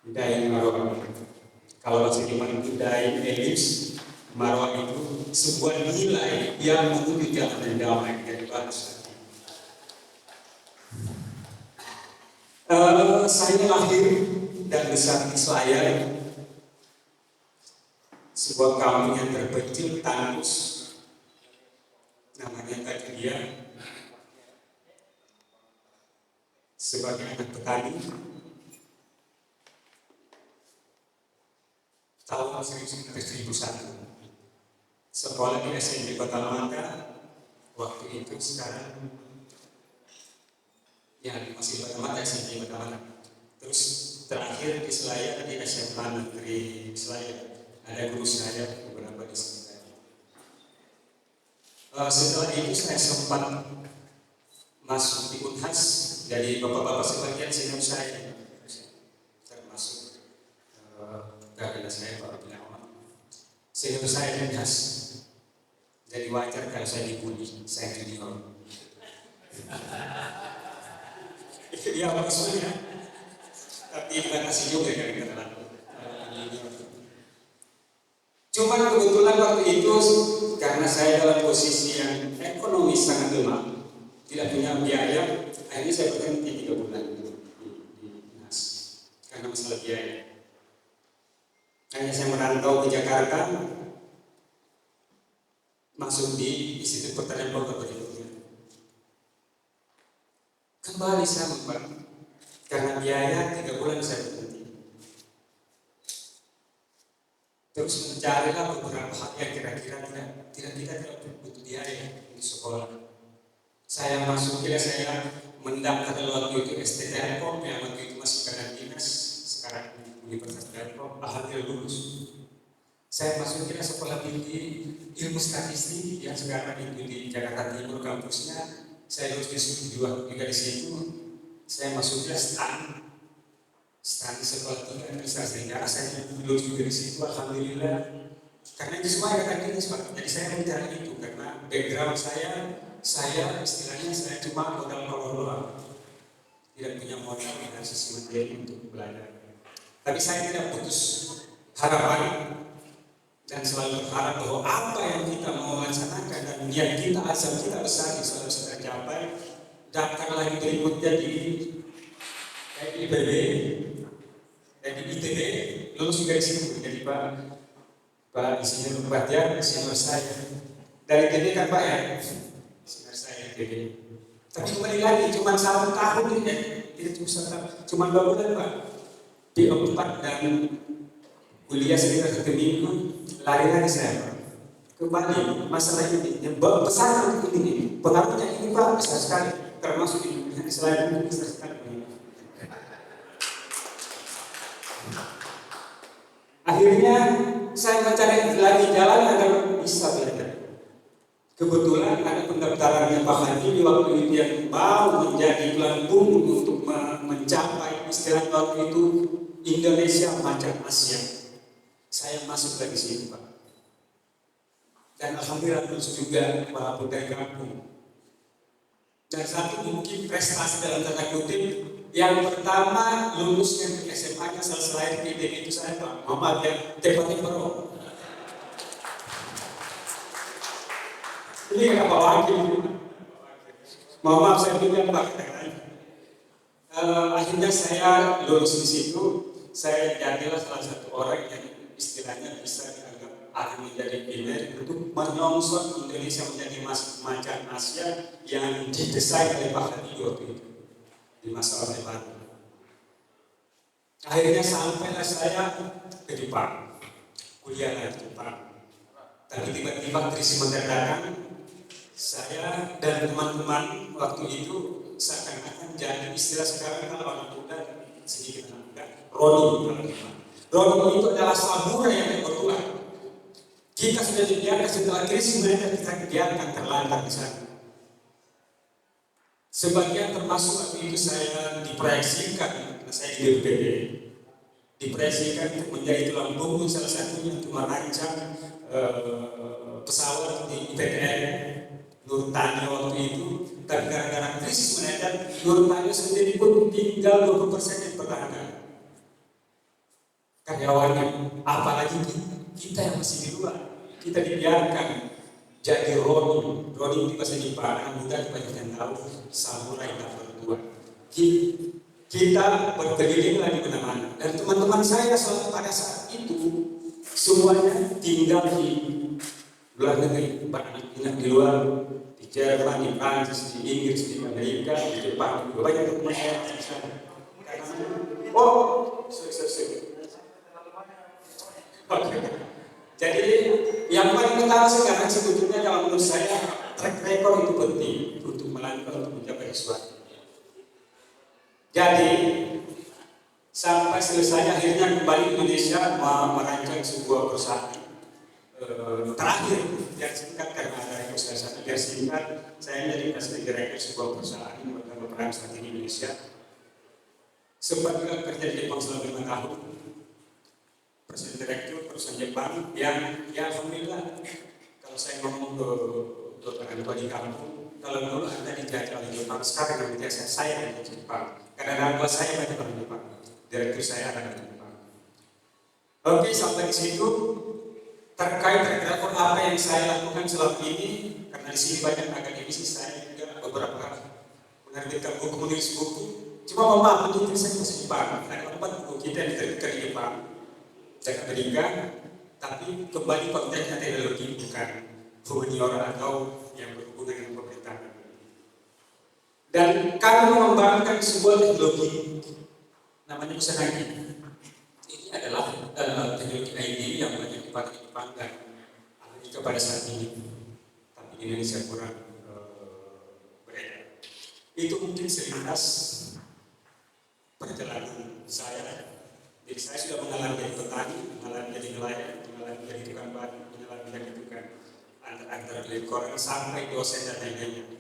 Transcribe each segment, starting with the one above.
Budaya marwah. Kalau bahasa Jerman budaya elips, marwah itu sebuah nilai yang menuju jalan yang damai dari bangsa. Saya lahir dan besar di Selayar, sebuah kampung yang terpencil tandus, namanya Kajudia. Sebagai anak petani, tahun 1901, sekolah di SMP Kota Lamangka. Waktu itu sekarang ya masih Kota Lamangka, SMP Kota Lamangka. Terus terakhir di Selayar di SMA Negeri Selayar. Ada guru saya beberapa di sini. Setelah itu saya sempat masuk di Unhas. Jadi bapak-bapak sebagian senior saya, termasuk kakak saya Pak Gunawan, senior saya di Unhas. Jadi wajar kalau saya dibully, saya junior. Iya maksudnya, tapi terima kasih juga yang dikatakan. Cuman kebetulan waktu itu karena saya dalam posisi yang ekonomi sangat lemah, tidak punya biaya, akhirnya saya berhenti 3 bulan di dinas karena masalah biaya. Akhirnya saya merantau ke Jakarta, masuk di Institut Pertanian Bogor berikutnya. Kembali sama Pak, karena biaya 3 bulan saya berhenti. Terus mencarilah beberapa hal yang kira-kira tidak butuh biaya di sekolah. Saya masuk, saya mendaftar waktu itu ST Telkom yang waktu itu masih Badan Dinas, sekarang Universitas Telkom. Alhamdulillah lulus. Saya masuk sekolah tinggi ilmu statistik yang sekarang itu di Jakarta Timur kampusnya. Saya lulus di 2 juga di situ. Saya masuk STAN sekolah tinggi administrasi negara. Saya lulus juga di situ. Alhamdulillah. Karena itu semua kata dinas Pak. Jadi saya mencari itu karena background saya istilahnya saya cuma modal power doang, tidak punya modal dan sisi materi untuk belajar. Tapi saya tidak putus harapan dan selalu berharap bahwa apa yang kita mau laksanakan dan yang kita asal kita besar selalu bisa tercapai. Daftar lagi berikutnya di IPB dan di ITB, lulus juga di situ. Jadi Pak Insinyur Bahtiar, senior saya dari ITB kan Pak ya, senior saya ITB. Tapi kembali lagi cuma 1 tahun ini, tidak cuma 2 bulan Pak. Di 4 dan kuliah sekitar 1 minggu, lari lagi saya Pak. Kembali masalah ini yang besar ini, pengaruhnya ini Pak besar sekali, termasuk di dunia selain itu besar sekali. Akhirnya saya mencari lagi jalan agar bisa belajar. Kebetulan ada pendaftarannya Pak Haji di waktu itu yang mau menjadi tulang punggung untuk mencapai istilah waktu itu Indonesia Macan Asia. Saya masuk lagi sini Pak. Dan alhamdulillah lulus juga walaupun dari kampung. Dan satu mungkin prestasi dalam tanda kutip. Yang pertama lulus dari SMA-nya selain ITB itu saya Pak Muhammad yang tepatnya Pro. Ini nggak Pak Wakil. Mohon maaf saya bilang Pak. Akhirnya saya lulus di situ. Saya jadilah salah satu orang yang istilahnya bisa dianggap akan menjadi pionir untuk menyongsong Indonesia menjadi macan Asia yang didesain oleh Pak Hadi waktu itu. Di masa Orde Baru. Akhirnya sampailah saya ke Jepang, kuliah di Jepang. Tapi tiba-tiba krisis mendadak, saya dan teman-teman waktu itu seakan-akan jadi istilah sekarang kalau anak muda sedikit anak muda, Roni. Roni itu adalah samurai yang berkuat. Kita sudah dibiarkan setelah krisis mereka kita biarkan terlantar di sana. Sebagian termasuk waktu itu saya diproyeksikan, karena saya di BPD, diproyeksikan untuk menjadi tulang punggung salah satunya untuk merancang pesawat di IPTN Nurtanio waktu itu. Tapi gara-gara krisis mendadak, Nurtanio sendiri pun tinggal 20% yang dipertahankan. karyawannya, apalagi kita yang masih di luar, kita dibiarkan jadi Ronin. Ronin di bahasa Jepang, anak muda kebanyakan tahu, samurai tak berdua. Kita berkeliling di mana-mana, dan teman-teman saya pada saat itu semuanya tinggal di luar negeri, banyak di luar, di Jerman, di Prancis, di Inggris, di Amerika, di Jepang, banyak teman saya di sana. Oh, sorry. Oke. Jadi yang paling utama sekarang sebetulnya kalau menurut saya track record itu penting untuk melanjutkan, untuk mencapai sesuatu. Jadi sampai selesai akhirnya kembali ke Indonesia merancang sebuah perusahaan. Terakhir yang singkat karena ada perusahaan yang singkat, saya jadi kasih direktur sebuah perusahaan yang berperan saat ini di Indonesia. Sempat juga kerja di Jepang selama 5 tahun. Presiden direktur perusahaan Jepang yang ya alhamdulillah, kalau saya ngomong ke orang tua di kampung, kalau dulu Anda dijajah oleh Jepang, sekarang yang dijajah saya dari Jepang. Karena orang tua saya banyak orang Jepang, direktur saya adalah orang Jepang. Oke, sampai di situ terkait rekor apa yang saya lakukan selama ini, karena di sini banyak akademisi, saya juga beberapa menerbitkan buku, menulis buku. Cuma maaf, itu saya masih Jepang. Ada 4 buku kita yang diterbitkan di Jepang dan Amerika, tapi kembali konteksnya teknologi, bukan humaniora atau yang berhubungan dengan pemerintahan. Dan kami mengembangkan sebuah teknologi namanya Kusanagi. Ini adalah teknologi ID yang banyak dipakai di Jepang dan Amerika pada saat ini, tapi di Indonesia kurang beredar. Itu mungkin selintas perjalanan saya. Jadi saya sudah mengalami jadi petani, mengalami jadi nelayan, mengalami jadi tukang batu, mengalami jadi tukang antara koran sampai dosen dan lain-lainnya.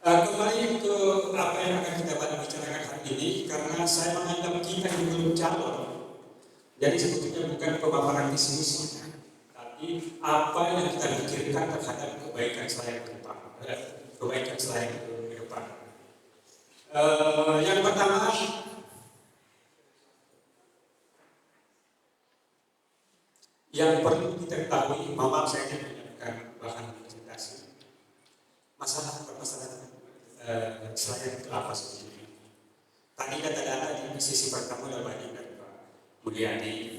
Kembali ke apa yang akan kita bicarakan hari ini, karena saya menganggap kita ini belum calon. Jadi sebetulnya bukan pemaparan visi misi, tapi apa yang kita pikirkan terhadap kebaikan saya ke depan, kebaikan saya ke depan. Yang pertama, yang perlu kita ketahui, maaf saya tidak menyampaikan bahan presentasi. Permasalahan saya itu apa sebetulnya? Tadi data-data di sisi pertama sudah banyak dari Pak Mulyadi,